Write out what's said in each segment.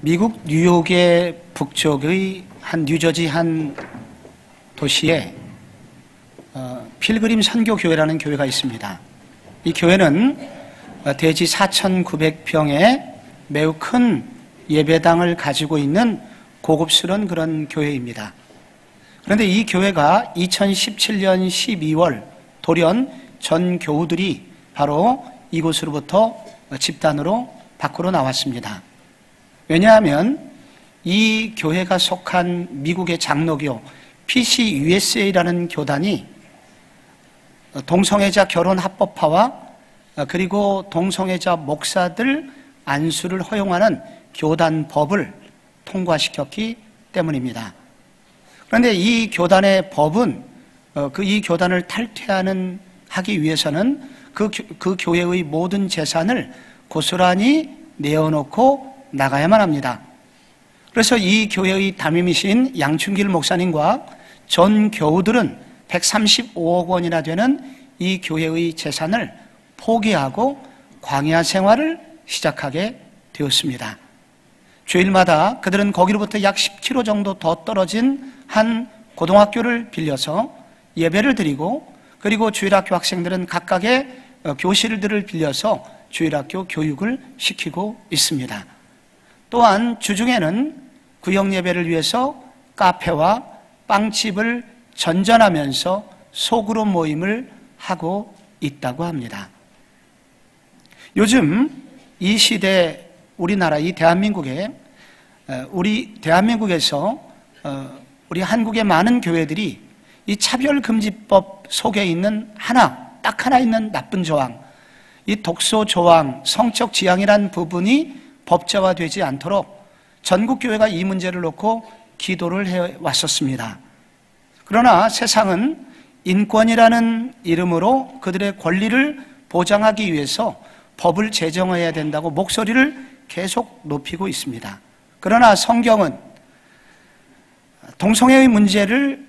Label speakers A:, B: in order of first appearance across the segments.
A: 미국 뉴욕의 북쪽의 한 뉴저지 한 도시에 필그림 선교교회라는 교회가 있습니다. 이 교회는 대지 4,900평의 매우 큰 예배당을 가지고 있는 고급스러운 그런 교회입니다. 그런데 이 교회가 2017년 12월 돌연 전 교우들이 바로 이곳으로부터 집단으로 밖으로 나왔습니다. 왜냐하면 이 교회가 속한 미국의 장로교 PCUSA라는 교단이 동성애자 결혼 합법화와 그리고 동성애자 목사들 안수를 허용하는 교단법을 통과시켰기 때문입니다. 그런데 이 교단의 법은 이 교단을 하기 위해서는 그 교회의 모든 재산을 고스란히 내어놓고 나가야만 합니다. 그래서 이 교회의 담임이신 양춘길 목사님과 전 교우들은 135억 원이나 되는 이 교회의 재산을 포기하고 광야 생활을 시작하게 되었습니다. 주일마다 그들은 거기로부터 약 10km 정도 더 떨어진 한 고등학교를 빌려서 예배를 드리고, 그리고 주일학교 학생들은 각각의 교실들을 빌려서 주일학교 교육을 시키고 있습니다. 또한 주중에는 구역 예배를 위해서 카페와 빵집을 전전하면서 소그룹 모임을 하고 있다고 합니다. 요즘 이 시대 우리나라 이 대한민국에서 우리 한국의 많은 교회들이 이 차별금지법 속에 있는 딱 하나 있는 나쁜 조항, 이 독소 조항, 성적 지향이란 부분이 법제화되지 않도록 전국교회가 이 문제를 놓고 기도를 해왔었습니다. 그러나 세상은 인권이라는 이름으로 그들의 권리를 보장하기 위해서 법을 제정해야 된다고 목소리를 계속 높이고 있습니다. 그러나 성경은 동성애의 문제를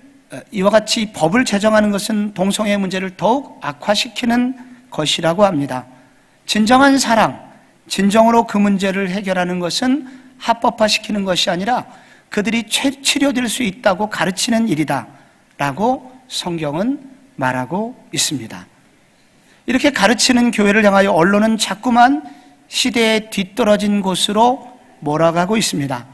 A: 이와 같이 법을 제정하는 것은 동성애의 문제를 더욱 악화시키는 것이라고 합니다. 진정한 사랑, 진정으로 그 문제를 해결하는 것은 합법화시키는 것이 아니라 그들이 치료될 수 있다고 가르치는 일이다 라고 성경은 말하고 있습니다. 이렇게 가르치는 교회를 향하여 언론은 자꾸만 시대에 뒤떨어진 곳으로 몰아가고 있습니다.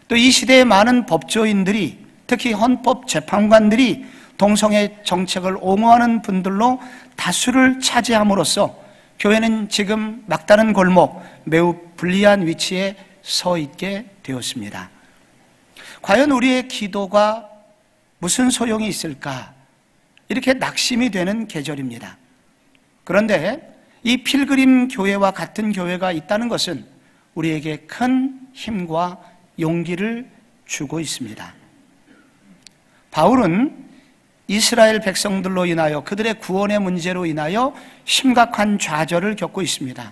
A: 또 이 시대의 많은 법조인들이, 특히 헌법재판관들이 동성애 정책을 옹호하는 분들로 다수를 차지함으로써 교회는 지금 막다른 골목, 매우 불리한 위치에 서 있게 되었습니다. 과연 우리의 기도가 무슨 소용이 있을까? 이렇게 낙심이 되는 계절입니다. 그런데 이 필그림 교회와 같은 교회가 있다는 것은 우리에게 큰 힘과 용기를 주고 있습니다. 바울은 이스라엘 백성들로 인하여 그들의 구원의 문제로 인하여 심각한 좌절을 겪고 있습니다.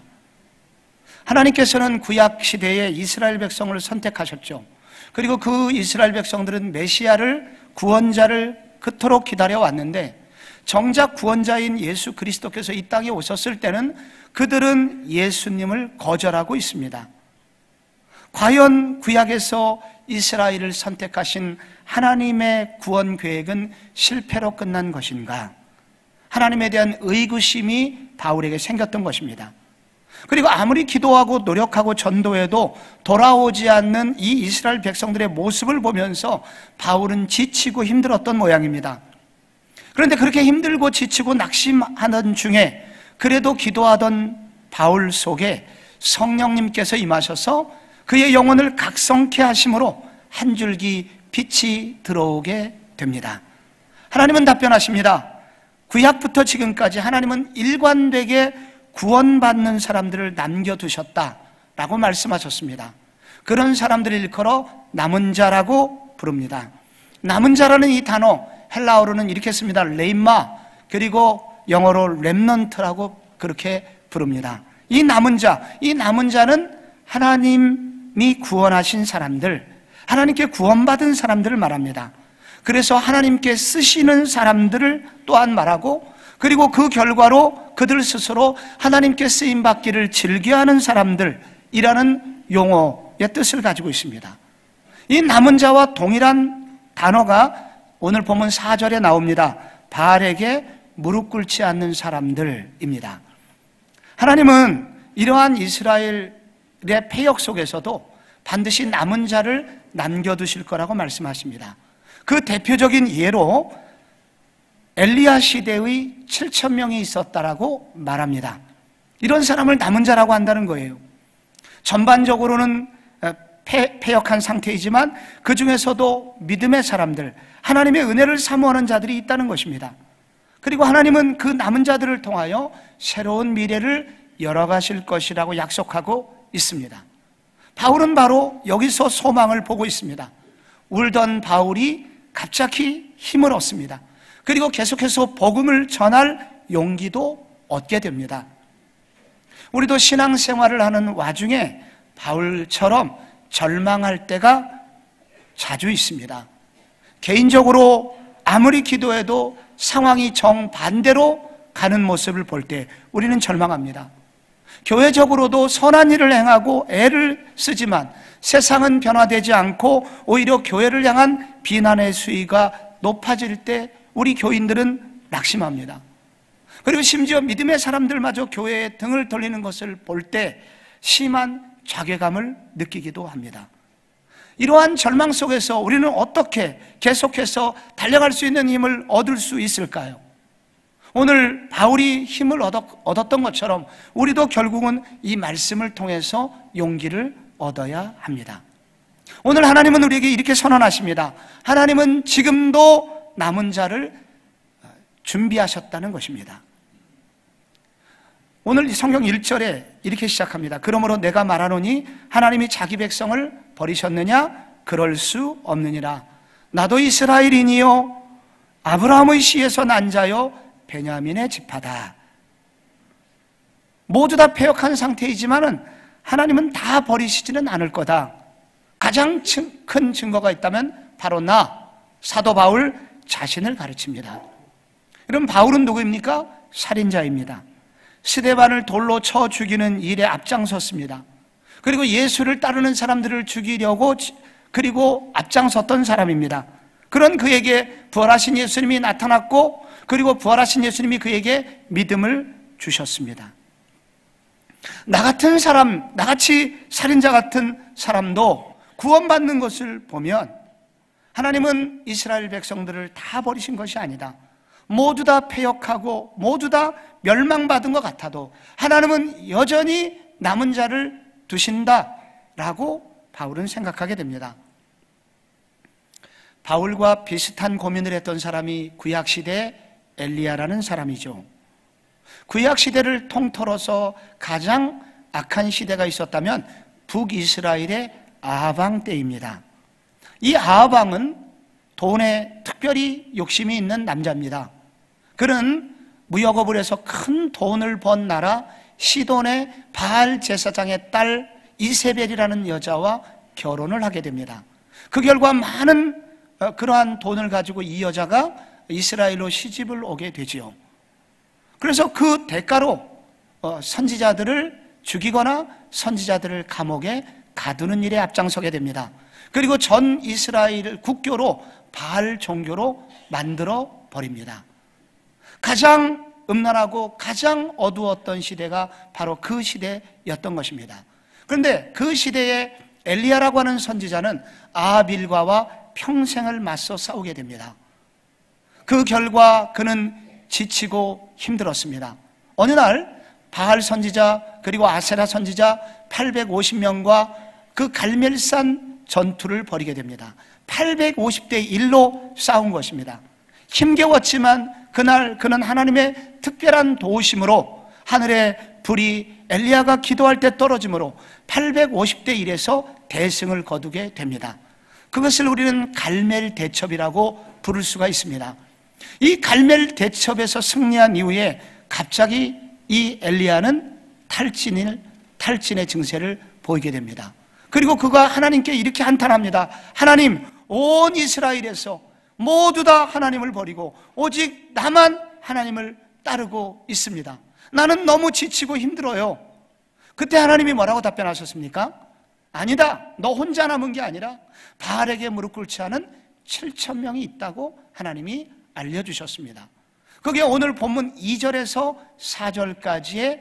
A: 하나님께서는 구약 시대에 이스라엘 백성을 선택하셨죠. 그리고 그 이스라엘 백성들은 메시아를, 구원자를 그토록 기다려왔는데 정작 구원자인 예수 그리스도께서 이 땅에 오셨을 때는 그들은 예수님을 거절하고 있습니다. 과연 구약에서 이스라엘을 선택하신 하나님의 구원 계획은 실패로 끝난 것인가? 하나님에 대한 의구심이 바울에게 생겼던 것입니다. 그리고 아무리 기도하고 노력하고 전도해도 돌아오지 않는 이 이스라엘 백성들의 모습을 보면서 바울은 지치고 힘들었던 모양입니다. 그런데 그렇게 힘들고 지치고 낙심하는 중에 그래도 기도하던 바울 속에 성령님께서 임하셔서 그의 영혼을 각성케 하심으로 한 줄기 빛이 들어오게 됩니다. 하나님은 답변하십니다. 구약부터 지금까지 하나님은 일관되게 구원받는 사람들을 남겨두셨다라고 말씀하셨습니다. 그런 사람들을 일컬어 남은 자라고 부릅니다. 남은 자라는 이 단어 헬라어로는 이렇게 씁니다. 레임마, 그리고 영어로 렘넌트라고 그렇게 부릅니다. 이 남은 자는 하나님이 구원하신 사람들, 하나님께 구원받은 사람들을 말합니다. 그래서 하나님께 쓰시는 사람들을 또한 말하고, 그리고 그 결과로 그들 스스로 하나님께 쓰임받기를 즐겨하는 사람들이라는 용어, 뜻을 가지고 있습니다. 이 남은 자와 동일한 단어가 오늘 본문 4절에 나옵니다. 바알에게 무릎 꿇지 않는 사람들입니다. 하나님은 이러한 이스라엘의 패역 속에서도 반드시 남은 자를 남겨두실 거라고 말씀하십니다. 그 대표적인 예로 엘리야 시대의 7,000명이 있었다라고 말합니다. 이런 사람을 남은 자라고 한다는 거예요. 전반적으로는 패역한 상태이지만 그 중에서도 믿음의 사람들, 하나님의 은혜를 사모하는 자들이 있다는 것입니다. 그리고 하나님은 그 남은 자들을 통하여 새로운 미래를 열어가실 것이라고 약속하고 있습니다. 바울은 바로 여기서 소망을 보고 있습니다. 울던 바울이 갑자기 힘을 얻습니다. 그리고 계속해서 복음을 전할 용기도 얻게 됩니다. 우리도 신앙생활을 하는 와중에 바울처럼 절망할 때가 자주 있습니다. 개인적으로 아무리 기도해도 상황이 정반대로 가는 모습을 볼 때 우리는 절망합니다. 교회적으로도 선한 일을 행하고 애를 쓰지만 세상은 변화되지 않고 오히려 교회를 향한 비난의 수위가 높아질 때 우리 교인들은 낙심합니다. 그리고 심지어 믿음의 사람들마저 교회에 등을 돌리는 것을 볼 때 심한 자괴감을 느끼기도 합니다. 이러한 절망 속에서 우리는 어떻게 계속해서 달려갈 수 있는 힘을 얻을 수 있을까요? 오늘 바울이 힘을 얻었던 것처럼 우리도 결국은 이 말씀을 통해서 용기를 얻어야 합니다. 오늘 하나님은 우리에게 이렇게 선언하십니다. 하나님은 지금도 남은 자를 준비하셨다는 것입니다. 오늘 성경 1절에 이렇게 시작합니다. 그러므로 내가 말하노니 하나님이 자기 백성을 버리셨느냐? 그럴 수 없느니라. 나도 이스라엘인이요 아브라함의 씨에서 난 자요 베냐민의 지파다. 모두 다 패역한 상태이지만은 하나님은 다 버리시지는 않을 거다. 가장 큰 증거가 있다면 바로 나 사도 바울 자신을 가르칩니다. 그럼 바울은 누구입니까? 살인자입니다. 스데반을 돌로 쳐 죽이는 일에 앞장섰습니다. 그리고 예수를 따르는 사람들을 죽이려고 그리고 앞장섰던 사람입니다. 그런 그에게 부활하신 예수님이 나타났고 그리고 부활하신 예수님이 그에게 믿음을 주셨습니다. 나 같은 사람, 나같이 살인자 같은 사람도 구원받는 것을 보면 하나님은 이스라엘 백성들을 다 버리신 것이 아니다. 모두 다 패역하고 모두 다 멸망받은 것 같아도 하나님은 여전히 남은 자를 두신다라고 바울은 생각하게 됩니다. 바울과 비슷한 고민을 했던 사람이 구약시대의 엘리야라는 사람이죠. 구약시대를 통틀어서 가장 악한 시대가 있었다면 북이스라엘의 아합 때입니다. 이 아합 왕은 돈에 특별히 욕심이 있는 남자입니다. 그는 무역업을 해서 큰 돈을 번 나라 시돈의 바알 제사장의 딸 이세벨이라는 여자와 결혼을 하게 됩니다. 그 결과 많은 그러한 돈을 가지고 이 여자가 이스라엘로 시집을 오게 되지요. 그래서 그 대가로 선지자들을 죽이거나 선지자들을 감옥에 가두는 일에 앞장서게 됩니다. 그리고 전 이스라엘을 국교로 바알 종교로 만들어 버립니다. 가장 음란하고 가장 어두웠던 시대가 바로 그 시대였던 것입니다. 그런데 그 시대에 엘리야라고 하는 선지자는 아합 일가와 평생을 맞서 싸우게 됩니다. 그 결과 그는 지치고 힘들었습니다. 어느 날 바알 선지자 그리고 아세라 선지자 850명과 그 갈멜산 전투를 벌이게 됩니다. 850대 1로 싸운 것입니다. 힘겨웠지만 그날 그는 하나님의 특별한 도우심으로 하늘의 불이 엘리야가 기도할 때 떨어짐으로 850대 1에서 대승을 거두게 됩니다. 그것을 우리는 갈멜 대첩이라고 부를 수가 있습니다. 이 갈멜 대첩에서 승리한 이후에 갑자기 이 엘리야는 탈진의 증세를 보이게 됩니다. 그리고 그가 하나님께 이렇게 한탄합니다. 하나님, 온 이스라엘에서 모두 다 하나님을 버리고 오직 나만 하나님을 따르고 있습니다. 나는 너무 지치고 힘들어요. 그때 하나님이 뭐라고 답변하셨습니까? 아니다, 너 혼자 남은 게 아니라 바알에게 무릎 꿇지 않은 7,000명이 있다고 하나님이 알려주셨습니다. 그게 오늘 본문 2절에서 4절까지의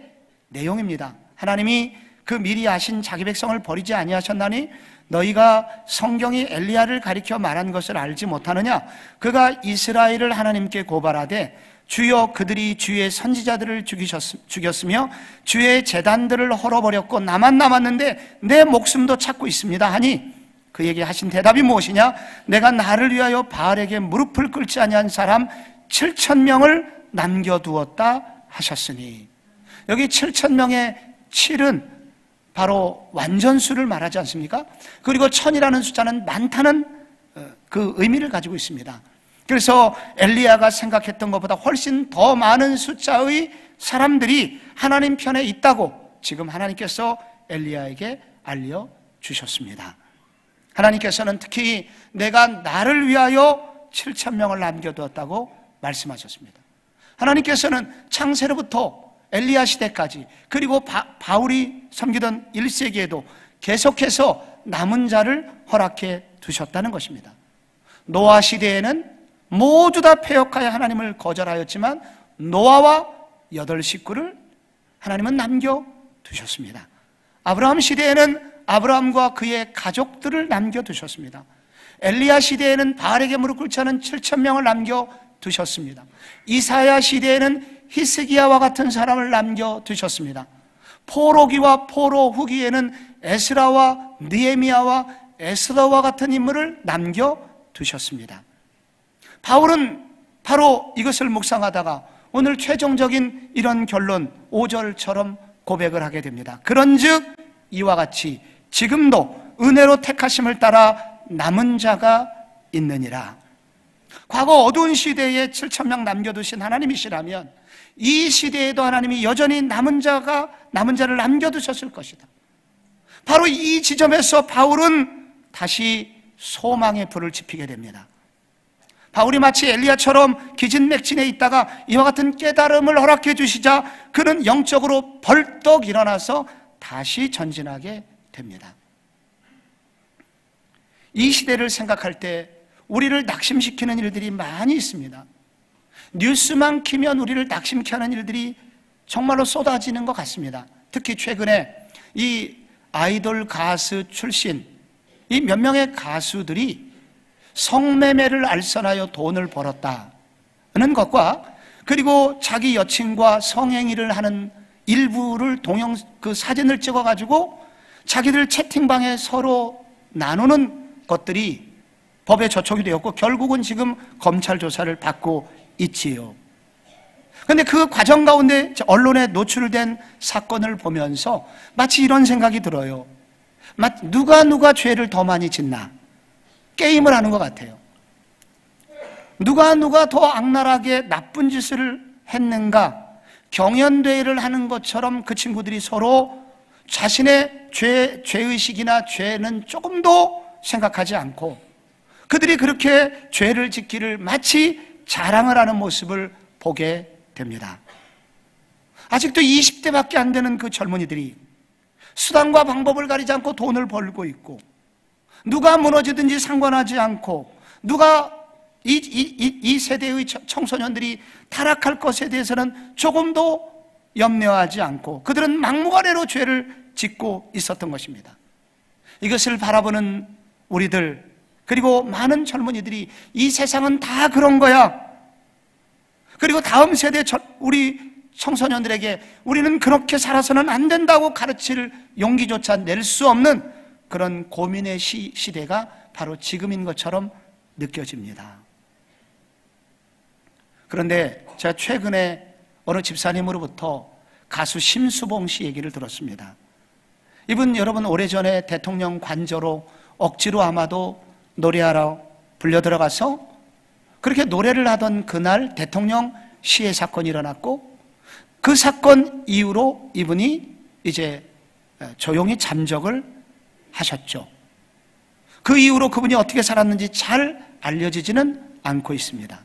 A: 내용입니다. 하나님이 그 미리 아신 자기 백성을 버리지 아니하셨나니 너희가 성경이 엘리야를 가리켜 말한 것을 알지 못하느냐? 그가 이스라엘을 하나님께 고발하되 주여 그들이 주의 선지자들을 죽였으며 주의 제단들을 헐어버렸고 나만 남았는데 내 목숨도 찾고 있습니다 하니 그에게 하신 대답이 무엇이냐? 내가 나를 위하여 바알에게 무릎을 꿇지 아니한 사람 7,000명을 남겨두었다 하셨으니, 여기 7,000명의 7은 바로 완전수를 말하지 않습니까? 그리고 1000이라는 숫자는 많다는 그 의미를 가지고 있습니다. 그래서 엘리야가 생각했던 것보다 훨씬 더 많은 숫자의 사람들이 하나님 편에 있다고 지금 하나님께서 엘리야에게 알려주셨습니다. 하나님께서는 특히 내가 나를 위하여 7,000명을 남겨두었다고 말씀하셨습니다. 하나님께서는 창세로부터 엘리야 시대까지, 그리고 바울이 섬기던 1세기에도 계속해서 남은 자를 허락해 두셨다는 것입니다. 노아 시대에는 모두 다 패역하여 하나님을 거절하였지만 노아와 8 식구를 하나님은 남겨두셨습니다. 아브라함 시대에는 아브라함과 그의 가족들을 남겨두셨습니다. 엘리야 시대에는 바알에게 무릎 꿇지 않은 7,000명을 남겨두셨습니다. 이사야 시대에는 히스기야와 같은 사람을 남겨두셨습니다. 포로기와 포로 후기에는 에스라와 느헤미야와 에스더와 같은 인물을 남겨두셨습니다. 바울은 바로 이것을 묵상하다가 오늘 최종적인 이런 결론 5절처럼 고백을 하게 됩니다. 그런즉 이와 같이 지금도 은혜로 택하심을 따라 남은 자가 있느니라. 과거 어두운 시대에 7,000명 남겨두신 하나님이시라면 이 시대에도 하나님이 여전히 남은 자를 남겨두셨을 것이다. 바로 이 지점에서 바울은 다시 소망의 불을 지피게 됩니다. 바울이 마치 엘리야처럼 기진맥진해 있다가 이와 같은 깨달음을 허락해 주시자 그는 영적으로 벌떡 일어나서 다시 전진하게 됩니다. 이 시대를 생각할 때 우리를 낙심시키는 일들이 많이 있습니다. 뉴스만 키면 우리를 낙심케 하는 일들이 정말로 쏟아지는 것 같습니다. 특히 최근에 이 아이돌 가수 출신 이 몇 명의 가수들이 성매매를 알선하여 돈을 벌었다는 것과, 그리고 자기 여친과 성행위를 하는 일부를 그 사진을 찍어가지고 자기들 채팅방에 서로 나누는 것들이 법에 저촉이 되었고 결국은 지금 검찰 조사를 받고 있지요. 그런데 그 과정 가운데 언론에 노출된 사건을 보면서 마치 이런 생각이 들어요. 누가 죄를 더 많이 짓나? 게임을 하는 것 같아요. 누가 더 악랄하게 나쁜 짓을 했는가? 경연대회를 하는 것처럼 그 친구들이 서로 자신의 죄의식이나 죄는 조금도 생각하지 않고 그들이 그렇게 죄를 짓기를 마치 자랑을 하는 모습을 보게 됩니다. 아직도 20대밖에 안 되는 그 젊은이들이 수단과 방법을 가리지 않고 돈을 벌고 있고, 누가 무너지든지 상관하지 않고, 누가 이 세대의 청소년들이 타락할 것에 대해서는 조금도 염려하지 않고 그들은 막무가내로 죄를 짓고 있었던 것입니다. 이것을 바라보는 우리들, 그리고 많은 젊은이들이 이 세상은 다 그런 거야, 그리고 다음 세대 우리 청소년들에게 우리는 그렇게 살아서는 안 된다고 가르칠 용기조차 낼 수 없는 그런 고민의 시대가 바로 지금인 것처럼 느껴집니다. 그런데 제가 최근에 어느 집사님으로부터 가수 심수봉 씨 얘기를 들었습니다. 이분 여러분 오래전에 대통령 관저로 억지로 아마도 노래하러 불려 들어가서 그렇게 노래를 하던 그날 대통령 시해 사건이 일어났고, 그 사건 이후로 이분이 이제 조용히 잠적을 하셨죠. 그 이후로 그분이 어떻게 살았는지 잘 알려지지는 않고 있습니다.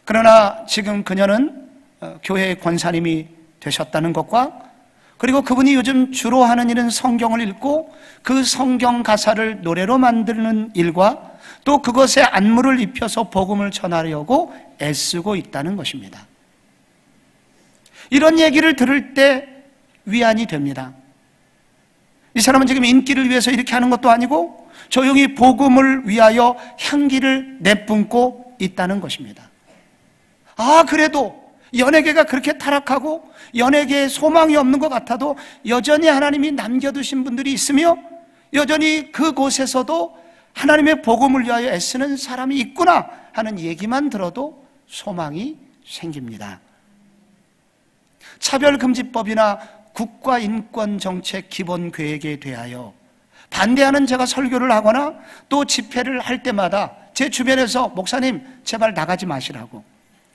A: 그러나 지금 그녀는 교회의 권사님이 되셨다는 것과 그리고 그분이 요즘 주로 하는 일은 성경을 읽고 그 성경 가사를 노래로 만드는 일과 또 그것에 안무를 입혀서 복음을 전하려고 애쓰고 있다는 것입니다. 이런 얘기를 들을 때 위안이 됩니다. 이 사람은 지금 인기를 위해서 이렇게 하는 것도 아니고 조용히 복음을 위하여 향기를 내뿜고 있다는 것입니다. 그래도 연예계가 그렇게 타락하고 연예계에 소망이 없는 것 같아도 여전히 하나님이 남겨두신 분들이 있으며 여전히 그곳에서도 하나님의 복음을 위하여 애쓰는 사람이 있구나 하는 얘기만 들어도 소망이 생깁니다. 차별금지법이나 국가인권정책 기본계획에 대하여 반대하는 제가 설교를 하거나 또 집회를 할 때마다 제 주변에서 목사님 제발 나가지 마시라고,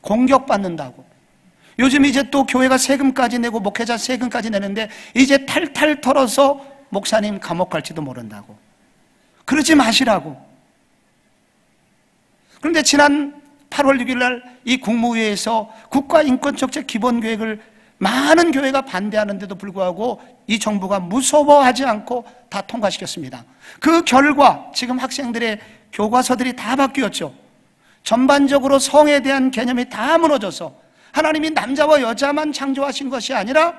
A: 공격받는다고, 요즘 이제 또 교회가 세금까지 내고 목회자 세금까지 내는데 이제 탈탈 털어서 목사님 감옥 갈지도 모른다고, 그러지 마시라고. 그런데 지난 8월 6일 날 이 국무회의에서 국가인권정책 기본계획을 많은 교회가 반대하는데도 불구하고 이 정부가 무서워하지 않고 다 통과시켰습니다. 그 결과 지금 학생들의 교과서들이 다 바뀌었죠. 전반적으로 성에 대한 개념이 다 무너져서 하나님이 남자와 여자만 창조하신 것이 아니라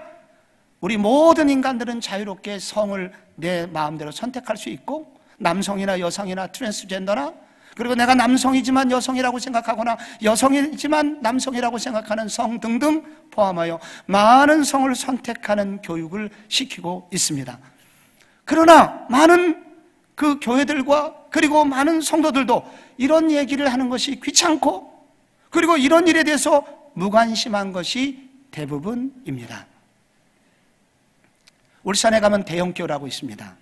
A: 우리 모든 인간들은 자유롭게 성을 내 마음대로 선택할 수 있고, 남성이나 여성이나 트랜스젠더나, 그리고 내가 남성이지만 여성이라고 생각하거나 여성이지만 남성이라고 생각하는 성 등등 포함하여 많은 성을 선택하는 교육을 시키고 있습니다. 그러나 많은 그 교회들과 그리고 많은 성도들도 이런 얘기를 하는 것이 귀찮고, 그리고 이런 일에 대해서 무관심한 것이 대부분입니다. 울산에 가면 대형교라고 있습니다.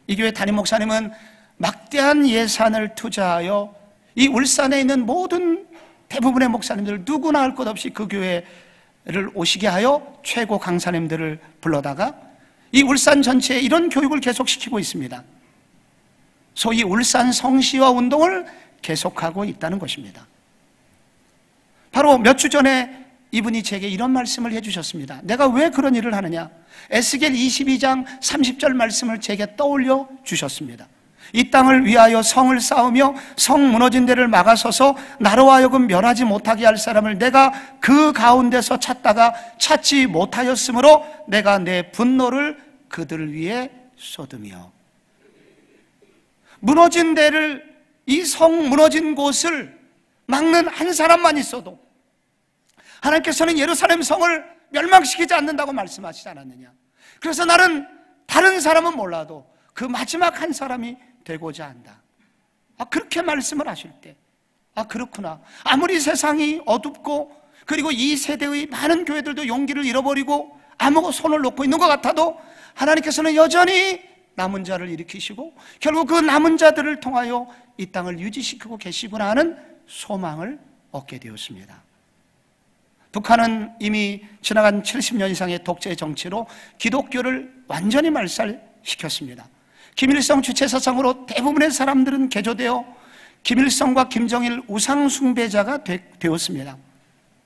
A: 이 교회 담임 목사님은 막대한 예산을 투자하여 이 울산에 있는 모든 대부분의 목사님들 누구나 할 것 없이 그 교회를 오시게 하여 최고 강사님들을 불러다가 이 울산 전체에 이런 교육을 계속시키고 있습니다. 소위 울산 성시화 운동을 계속하고 있다는 것입니다. 바로 몇 주 전에 이분이 제게 이런 말씀을 해주셨습니다. 내가 왜 그런 일을 하느냐? 에스겔 22장 30절 말씀을 제게 떠올려 주셨습니다. 이 땅을 위하여 성을 쌓으며 성 무너진 데를 막아서서 나로 하여금 멸하지 못하게 할 사람을 내가 그 가운데서 찾다가 찾지 못하였으므로 내가 내 분노를 그들 위에 쏟으며, 무너진 데를, 이 성 무너진 곳을 막는 한 사람만 있어도 하나님께서는 예루살렘 성을 멸망시키지 않는다고 말씀하시지 않았느냐? 그래서 나는 다른 사람은 몰라도 그 마지막 한 사람이 되고자 한다. 그렇게 말씀을 하실 때, 그렇구나. 아무리 세상이 어둡고 그리고 이 세대의 많은 교회들도 용기를 잃어버리고 아무 손을 놓고 있는 것 같아도 하나님께서는 여전히 남은 자를 일으키시고 결국 그 남은 자들을 통하여 이 땅을 유지시키고 계시구나 하는 소망을 얻게 되었습니다. 북한은 이미 지나간 70년 이상의 독재 정치로 기독교를 완전히 말살시켰습니다. 김일성 주체 사상으로 대부분의 사람들은 개조되어 김일성과 김정일 우상 숭배자가 되었습니다.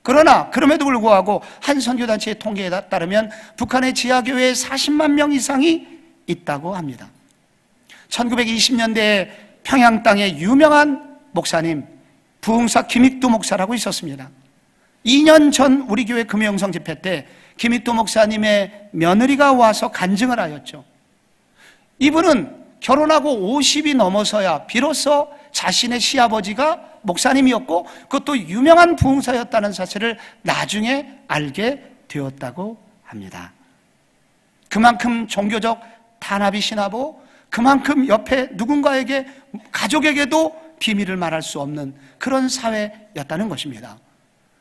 A: 그러나 그럼에도 불구하고 한 선교단체의 통계에 따르면 북한의 지하교회에 40만 명 이상이 있다고 합니다. 1920년대에 평양 땅에 유명한 목사님 부흥사 김익두 목사라고 있었습니다. 2년 전 우리 교회 금요영성 집회 때 김익두 목사님의 며느리가 와서 간증을 하였죠. 이분은 결혼하고 50이 넘어서야 비로소 자신의 시아버지가 목사님이었고 그것도 유명한 부흥사였다는 사실을 나중에 알게 되었다고 합니다. 그만큼 종교적 탄압이 심하고 그만큼 옆에 누군가에게, 가족에게도 비밀을 말할 수 없는 그런 사회였다는 것입니다.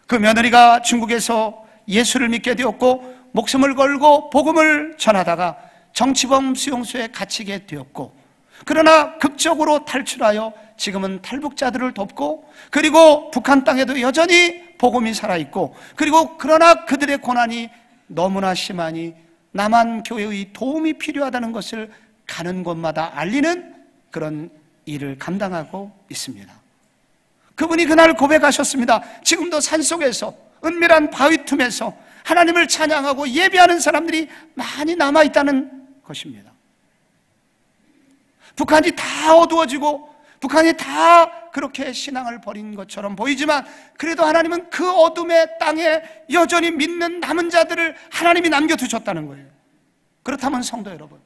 A: 그 며느리가 중국에서 예수를 믿게 되었고 목숨을 걸고 복음을 전하다가 정치범 수용소에 갇히게 되었고, 그러나 극적으로 탈출하여 지금은 탈북자들을 돕고 그리고 북한 땅에도 여전히 복음이 살아있고, 그리고 그러나 그들의 고난이 너무나 심하니 남한 교회의 도움이 필요하다는 것을 가는 곳마다 알리는 그런 일을 감당하고 있습니다. 그분이 그날 고백하셨습니다. 지금도 산속에서 은밀한 바위 틈에서 하나님을 찬양하고 예배하는 사람들이 많이 남아있다는 것입니다. 북한이 다 어두워지고 북한이 다 그렇게 신앙을 버린 것처럼 보이지만 그래도 하나님은 그 어둠의 땅에 여전히 믿는 남은 자들을 하나님이 남겨두셨다는 거예요. 그렇다면 성도 여러분,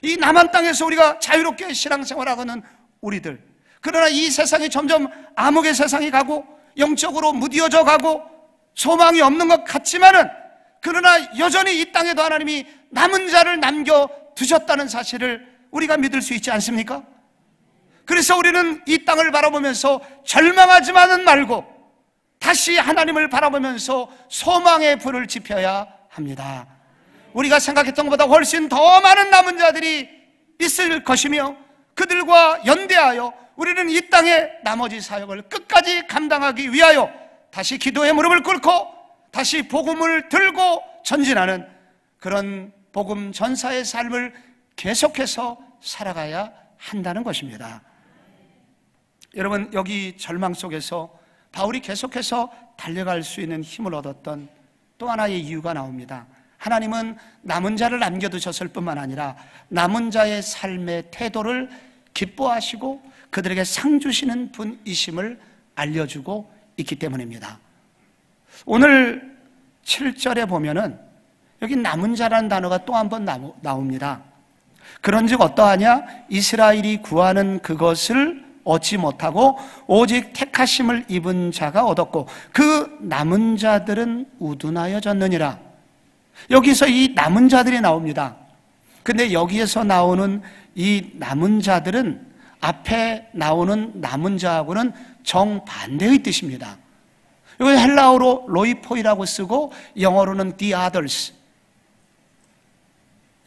A: 이 남한 땅에서 우리가 자유롭게 신앙생활하고는 우리들, 그러나 이 세상이 점점 암흑의 세상이 가고 영적으로 무디어져 가고 소망이 없는 것 같지만은 그러나 여전히 이 땅에도 하나님이 남은 자를 남겨두셨다는 사실을 우리가 믿을 수 있지 않습니까? 그래서 우리는 이 땅을 바라보면서 절망하지만은 말고 다시 하나님을 바라보면서 소망의 불을 지펴야 합니다. 우리가 생각했던 것보다 훨씬 더 많은 남은 자들이 있을 것이며 그들과 연대하여 우리는 이 땅의 나머지 사역을 끝까지 감당하기 위하여 다시 기도의 무릎을 꿇고 다시 복음을 들고 전진하는 그런 복음 전사의 삶을 계속해서 살아가야 한다는 것입니다. 여러분, 여기 절망 속에서 바울이 계속해서 달려갈 수 있는 힘을 얻었던 또 하나의 이유가 나옵니다. 하나님은 남은 자를 남겨두셨을 뿐만 아니라 남은 자의 삶의 태도를 기뻐하시고 그들에게 상 주시는 분이심을 알려주고 있기 때문입니다. 오늘 7절에 보면은 여기 남은 자라는 단어가 또 한 번 나옵니다. 그런즉 어떠하냐? 이스라엘이 구하는 그것을 얻지 못하고 오직 택하심을 입은 자가 얻었고 그 남은 자들은 우둔하여졌느니라. 여기서 이 남은 자들이 나옵니다. 근데 여기에서 나오는 이 남은 자들은 앞에 나오는 남은 자하고는 정반대의 뜻입니다. 이건 헬라어로 로이포이라고 쓰고 영어로는 the others.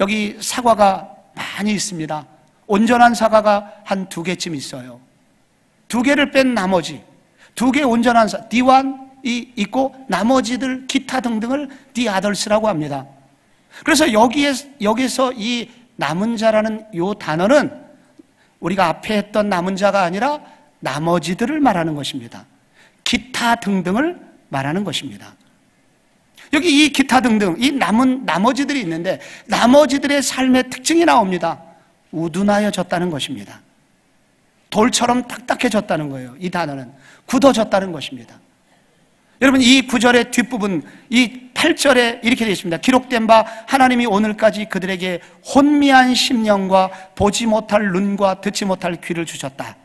A: 여기 사과가 많이 있습니다. 온전한 사과가 한 2개쯤 있어요. 2개를 뺀 나머지 2개 온전한 사과, the1이 있고 나머지들 기타 등등을 the others라고 합니다. 그래서 여기서 이 남은 자라는 이 단어는 우리가 앞에 했던 남은 자가 아니라 나머지들을 말하는 것입니다. 기타 등등을 말하는 것입니다. 여기 이 기타 등등, 이 나머지들이 있는데 나머지들의 삶의 특징이 나옵니다. 우둔하여졌다는 것입니다. 돌처럼 딱딱해졌다는 거예요. 이 단어는 굳어졌다는 것입니다. 여러분, 이 9절의 뒷부분, 이 8절에 이렇게 되어 있습니다. 기록된 바 하나님이 오늘까지 그들에게 혼미한 심령과 보지 못할 눈과 듣지 못할 귀를 주셨다.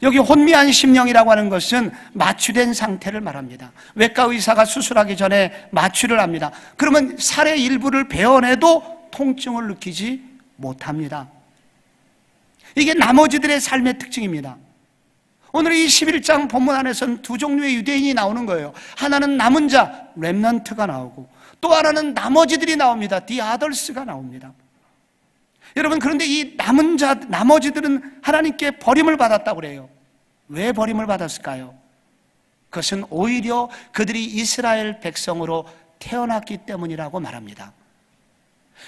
A: 여기 혼미한 심령이라고 하는 것은 마취된 상태를 말합니다. 외과 의사가 수술하기 전에 마취를 합니다. 그러면 살의 일부를 베어내도 통증을 느끼지 못합니다. 이게 나머지들의 삶의 특징입니다. 오늘 이 11장 본문 안에서는 2 종류의 유대인이 나오는 거예요. 하나는 남은 자, 렘넌트가 나오고 또 하나는 나머지들이 나옵니다. the others가 나옵니다. 여러분, 그런데 이 남은 자, 나머지들은 하나님께 버림을 받았다고 그래요. 왜 버림을 받았을까요? 그것은 오히려 그들이 이스라엘 백성으로 태어났기 때문이라고 말합니다.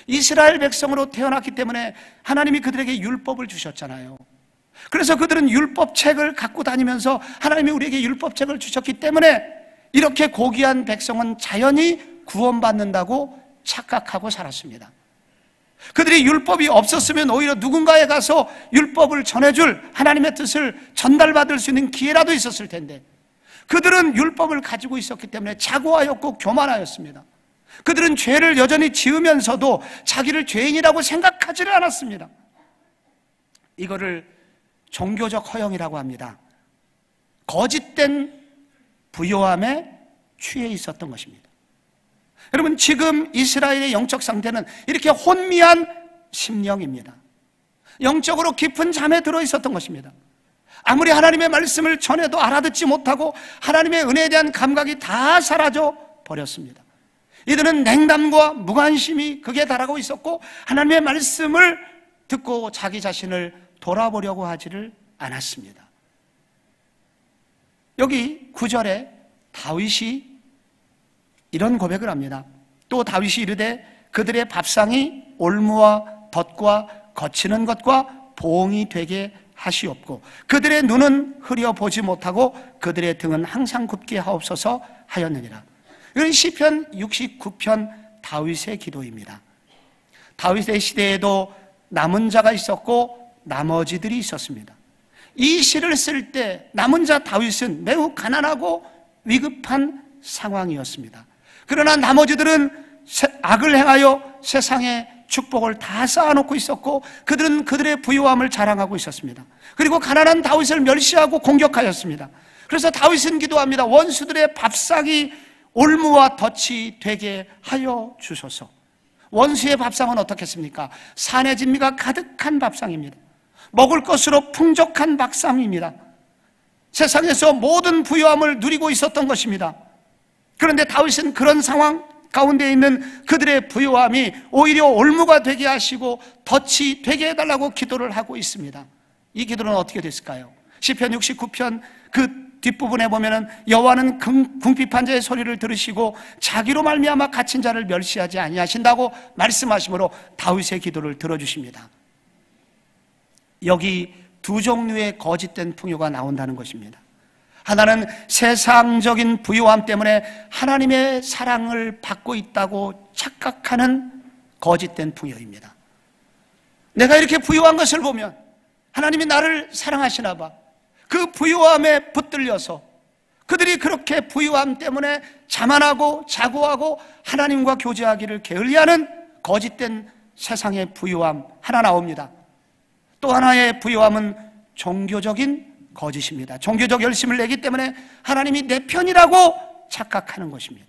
A: 이스라엘 백성으로 태어났기 때문에 하나님이 그들에게 율법을 주셨잖아요. 그래서 그들은 율법책을 갖고 다니면서 하나님이 우리에게 율법책을 주셨기 때문에 이렇게 고귀한 백성은 자연히 구원받는다고 착각하고 살았습니다. 그들이 율법이 없었으면 오히려 누군가에 가서 율법을 전해줄 하나님의 뜻을 전달받을 수 있는 기회라도 있었을 텐데 그들은 율법을 가지고 있었기 때문에 자고하였고 교만하였습니다. 그들은 죄를 여전히 지으면서도 자기를 죄인이라고 생각하지를 않았습니다. 이거를 종교적 허영이라고 합니다. 거짓된 부요함에 취해 있었던 것입니다. 여러분, 지금 이스라엘의 영적 상태는 이렇게 혼미한 심령입니다. 영적으로 깊은 잠에 들어 있었던 것입니다. 아무리 하나님의 말씀을 전해도 알아듣지 못하고 하나님의 은혜에 대한 감각이 다 사라져 버렸습니다. 이들은 냉담과 무관심이 극에 달하고 있었고 하나님의 말씀을 듣고 자기 자신을 돌아보려고 하지를 않았습니다. 여기 9절에 다윗이 이런 고백을 합니다. 또 다윗이 이르되 그들의 밥상이 올무와 덫과 거치는 것과 보응이 되게 하시옵고 그들의 눈은 흐려 보지 못하고 그들의 등은 항상 굽게 하옵소서 하였느니라. 이건 시편 69편 다윗의 기도입니다. 다윗의 시대에도 남은 자가 있었고 나머지들이 있었습니다. 이 시를 쓸 때 남은 자 다윗은 매우 가난하고 위급한 상황이었습니다. 그러나 나머지들은 악을 행하여 세상에 축복을 다 쌓아놓고 있었고 그들은 그들의 부유함을 자랑하고 있었습니다. 그리고 가난한 다윗을 멸시하고 공격하였습니다. 그래서 다윗은 기도합니다. 원수들의 밥상이 올무와 덫이 되게 하여 주소서. 원수의 밥상은 어떻겠습니까? 산의 진미가 가득한 밥상입니다. 먹을 것으로 풍족한 밥상입니다. 세상에서 모든 부유함을 누리고 있었던 것입니다. 그런데 다윗은 그런 상황 가운데 있는 그들의 부유함이 오히려 올무가 되게 하시고 덫이 되게 해달라고 기도를 하고 있습니다. 이 기도는 어떻게 됐을까요? 시편 69편 그 뒷부분에 보면은 여호와는 궁핍한 자의 소리를 들으시고 자기로 말미암아 갇힌 자를 멸시하지 아니하신다고 말씀하시므로 다윗의 기도를 들어주십니다. 여기 두 종류의 거짓된 풍요가 나온다는 것입니다. 하나는 세상적인 부유함 때문에 하나님의 사랑을 받고 있다고 착각하는 거짓된 풍요입니다. 내가 이렇게 부유한 것을 보면 하나님이 나를 사랑하시나 봐. 그 부유함에 붙들려서 그들이 그렇게 부유함 때문에 자만하고 자고하고 하나님과 교제하기를 게을리하는 거짓된 세상의 부유함 하나 나옵니다. 또 하나의 부유함은 종교적인 거짓입니다. 종교적 열심을 내기 때문에 하나님이 내 편이라고 착각하는 것입니다.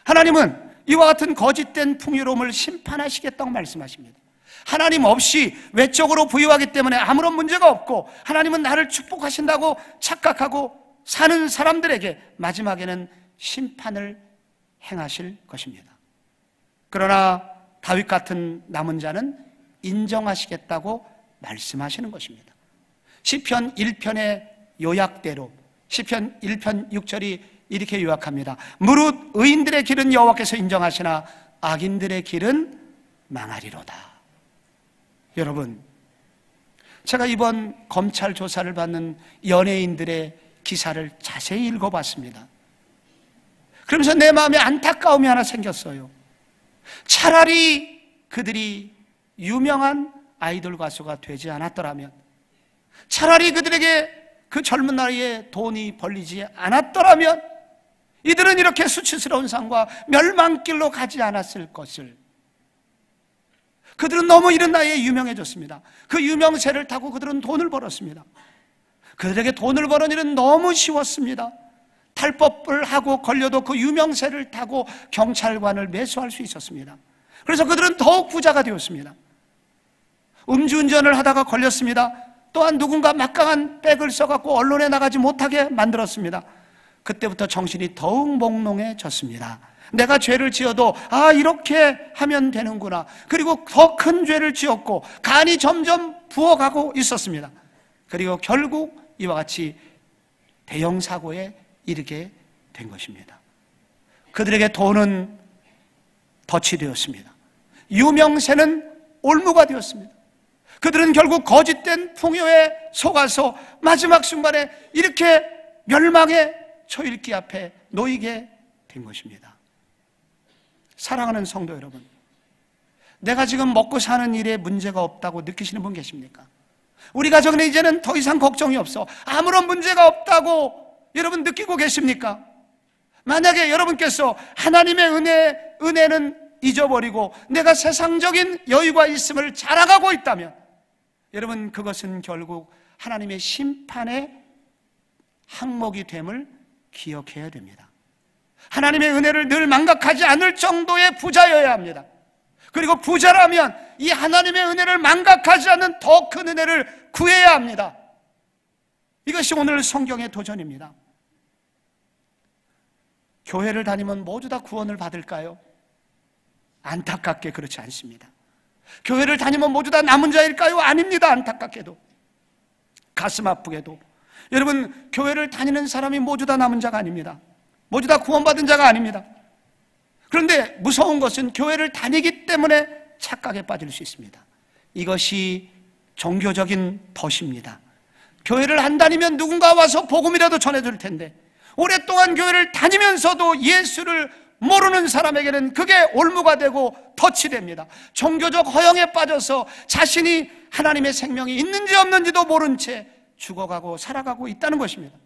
A: 하나님은 이와 같은 거짓된 풍요로움을 심판하시겠다고 말씀하십니다. 하나님 없이 외적으로 부유하기 때문에 아무런 문제가 없고 하나님은 나를 축복하신다고 착각하고 사는 사람들에게 마지막에는 심판을 행하실 것입니다. 그러나 다윗 같은 남은 자는 인정하시겠다고 말씀하시는 것입니다. 시편 1편의 요약대로 시편 1편 6절이 이렇게 요약합니다. 무릇 의인들의 길은 여호와께서 인정하시나 악인들의 길은 망하리로다. 여러분, 제가 이번 검찰 조사를 받는 연예인들의 기사를 자세히 읽어봤습니다. 그러면서 내 마음에 안타까움이 하나 생겼어요. 차라리 그들이 유명한 아이돌 가수가 되지 않았더라면, 차라리 그들에게 그 젊은 나이에 돈이 벌리지 않았더라면 이들은 이렇게 수치스러운 상과 멸망길로 가지 않았을 것을. 그들은 너무 이른 나이에 유명해졌습니다. 그 유명세를 타고 그들은 돈을 벌었습니다. 그들에게 돈을 버는 일은 너무 쉬웠습니다. 탈법을 하고 걸려도 그 유명세를 타고 경찰관을 매수할 수 있었습니다. 그래서 그들은 더욱 부자가 되었습니다. 음주운전을 하다가 걸렸습니다. 또한 누군가 막강한 백을 써갖고 언론에 나가지 못하게 만들었습니다. 그때부터 정신이 더욱 몽롱해졌습니다. 내가 죄를 지어도 이렇게 하면 되는구나. 그리고 더 큰 죄를 지었고 간이 점점 부어가고 있었습니다. 그리고 결국 이와 같이 대형 사고에 이르게 된 것입니다. 그들에게 돈은 덫이 되었습니다. 유명세는 올무가 되었습니다. 그들은 결국 거짓된 풍요에 속아서 마지막 순간에 이렇게 멸망의 초일기 앞에 놓이게 된 것입니다. 사랑하는 성도 여러분, 내가 지금 먹고 사는 일에 문제가 없다고 느끼시는 분 계십니까? 우리 가정은 이제는 더 이상 걱정이 없어, 아무런 문제가 없다고 여러분 느끼고 계십니까? 만약에 여러분께서 하나님의 은혜는 잊어버리고 내가 세상적인 여유가 있음을 자랑하고 있다면 여러분, 그것은 결국 하나님의 심판의 항목이 됨을 기억해야 됩니다. 하나님의 은혜를 늘 망각하지 않을 정도의 부자여야 합니다. 그리고 부자라면 이 하나님의 은혜를 망각하지 않는 더 큰 은혜를 구해야 합니다. 이것이 오늘 성경의 도전입니다. 교회를 다니면 모두 다 구원을 받을까요? 안타깝게 그렇지 않습니다. 교회를 다니면 모두 다 남은 자일까요? 아닙니다. 안타깝게도, 가슴 아프게도. 여러분, 교회를 다니는 사람이 모두 다 남은 자가 아닙니다. 모두 다 구원받은 자가 아닙니다. 그런데 무서운 것은 교회를 다니기 때문에 착각에 빠질 수 있습니다. 이것이 종교적인 덫입니다. 교회를 안 다니면 누군가 와서 복음이라도 전해줄 텐데, 오랫동안 교회를 다니면서도 예수를 모르는 사람에게는 그게 올무가 되고 덫이 됩니다. 종교적 허영에 빠져서 자신이 하나님의 생명이 있는지 없는지도 모른 채 죽어가고 살아가고 있다는 것입니다.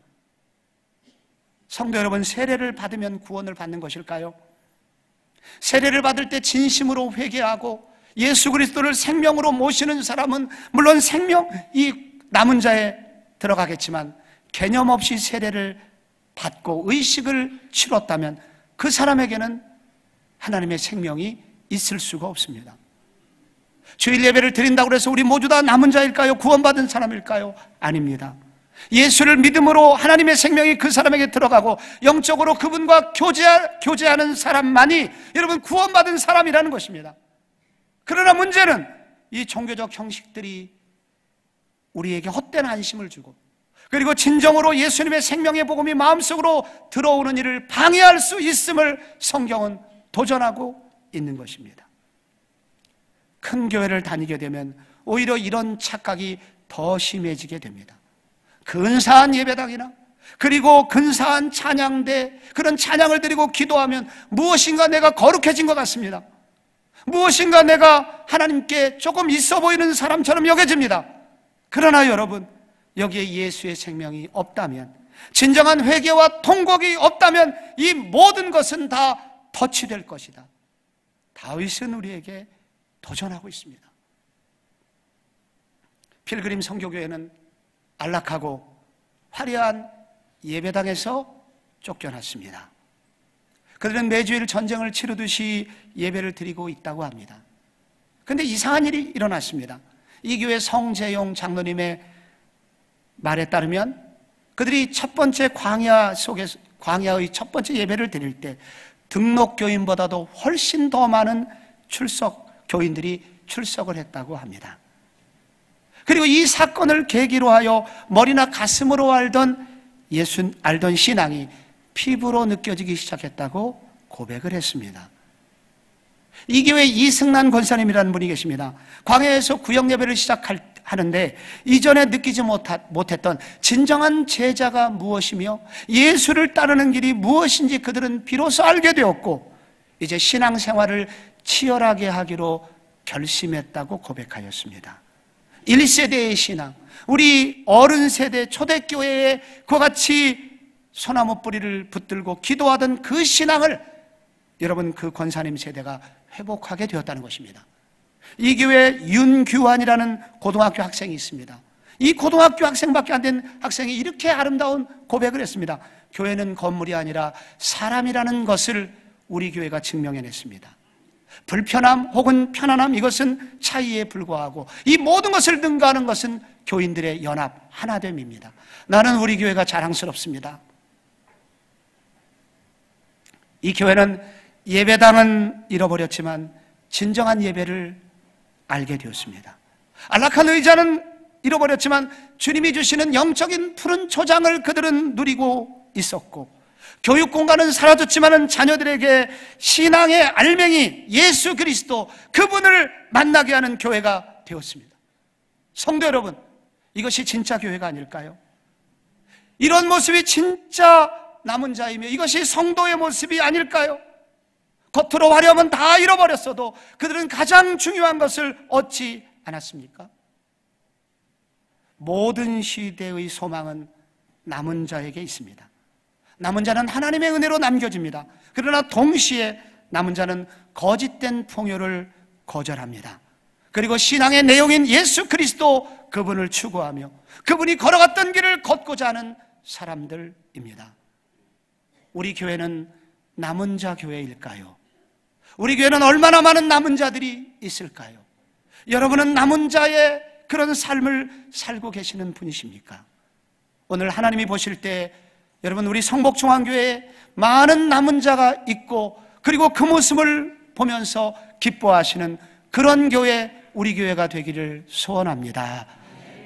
A: 성도 여러분, 세례를 받으면 구원을 받는 것일까요? 세례를 받을 때 진심으로 회개하고 예수 그리스도를 생명으로 모시는 사람은 물론 이 남은 자에 들어가겠지만, 개념 없이 세례를 받고 의식을 치렀다면 그 사람에게는 하나님의 생명이 있을 수가 없습니다. 주일 예배를 드린다고 해서 우리 모두 다 남은 자일까요? 구원받은 사람일까요? 아닙니다. 예수를 믿음으로 하나님의 생명이 그 사람에게 들어가고 영적으로 그분과 교제하는 사람만이 여러분 구원받은 사람이라는 것입니다. 그러나 문제는 이 종교적 형식들이 우리에게 헛된 안심을 주고, 그리고 진정으로 예수님의 생명의 복음이 마음속으로 들어오는 일을 방해할 수 있음을 성경은 도전하고 있는 것입니다. 큰 교회를 다니게 되면 오히려 이런 착각이 더 심해지게 됩니다. 근사한 예배당이나 그리고 근사한 찬양대, 그런 찬양을 드리고 기도하면 무엇인가 내가 거룩해진 것 같습니다. 무엇인가 내가 하나님께 조금 있어 보이는 사람처럼 여겨집니다. 그러나 여러분, 여기에 예수의 생명이 없다면, 진정한 회개와 통곡이 없다면 이 모든 것은 다 덫이 될 것이다. 다윗은 우리에게 도전하고 있습니다. 필그림 선교교회는 안락하고 화려한 예배당에서 쫓겨났습니다. 그들은 매주일 전쟁을 치르듯이 예배를 드리고 있다고 합니다. 그런데 이상한 일이 일어났습니다. 이 교회 성재용 장로님의 말에 따르면 그들이 첫 번째 광야의 첫 번째 예배를 드릴 때 등록 교인보다도 훨씬 더 많은 교인들이 출석을 했다고 합니다. 그리고 이 사건을 계기로 하여 머리나 가슴으로 알던 신앙이 피부로 느껴지기 시작했다고 고백을 했습니다. 이 교회 이승란 권사님이라는 분이 계십니다. 광야에서 구역 예배를 시작하는데 이전에 느끼지 못했던 진정한 제자가 무엇이며 예수를 따르는 길이 무엇인지 그들은 비로소 알게 되었고, 이제 신앙생활을 치열하게 하기로 결심했다고 고백하였습니다. 1세대의 신앙, 우리 어른 세대 초대교회에 그와 같이 소나무 뿌리를 붙들고 기도하던 그 신앙을 여러분 그 권사님 세대가 회복하게 되었다는 것입니다. 이 교회에 윤규환이라는 고등학교 학생이 있습니다. 이 고등학교 학생밖에 안 된 학생이 이렇게 아름다운 고백을 했습니다. 교회는 건물이 아니라 사람이라는 것을 우리 교회가 증명해냈습니다. 불편함 혹은 편안함, 이것은 차이에 불과하고 이 모든 것을 능가하는 것은 교인들의 연합, 하나됨입니다. 나는 우리 교회가 자랑스럽습니다. 이 교회는 예배당은 잃어버렸지만 진정한 예배를 알게 되었습니다. 안락한 의자는 잃어버렸지만 주님이 주시는 영적인 푸른 초장을 그들은 누리고 있었고, 교육 공간은 사라졌지만 자녀들에게 신앙의 알맹이 예수 그리스도, 그분을 만나게 하는 교회가 되었습니다. 성도 여러분, 이것이 진짜 교회가 아닐까요? 이런 모습이 진짜 남은 자이며 이것이 성도의 모습이 아닐까요? 겉으로 화려하면 다 잃어버렸어도 그들은 가장 중요한 것을 얻지 않았습니까? 모든 시대의 소망은 남은 자에게 있습니다. 남은 자는 하나님의 은혜로 남겨집니다. 그러나 동시에 남은 자는 거짓된 풍요를 거절합니다. 그리고 신앙의 내용인 예수 그리스도, 그분을 추구하며 그분이 걸어갔던 길을 걷고자 하는 사람들입니다. 우리 교회는 남은 자 교회일까요? 우리 교회는 얼마나 많은 남은 자들이 있을까요? 여러분은 남은 자의 그런 삶을 살고 계시는 분이십니까? 오늘 하나님이 보실 때 여러분, 우리 성복중앙교회에 많은 남은 자가 있고 그리고 그 모습을 보면서 기뻐하시는 그런 교회, 우리 교회가 되기를 소원합니다.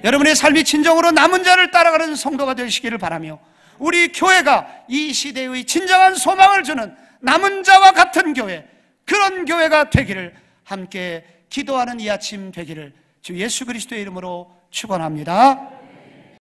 A: 여러분의 삶이 진정으로 남은 자를 따라가는 성도가 되시기를 바라며, 우리 교회가 이 시대의 진정한 소망을 주는 남은 자와 같은 교회, 그런 교회가 되기를 함께 기도하는 이 아침 되기를 주 예수 그리스도의 이름으로 축원합니다.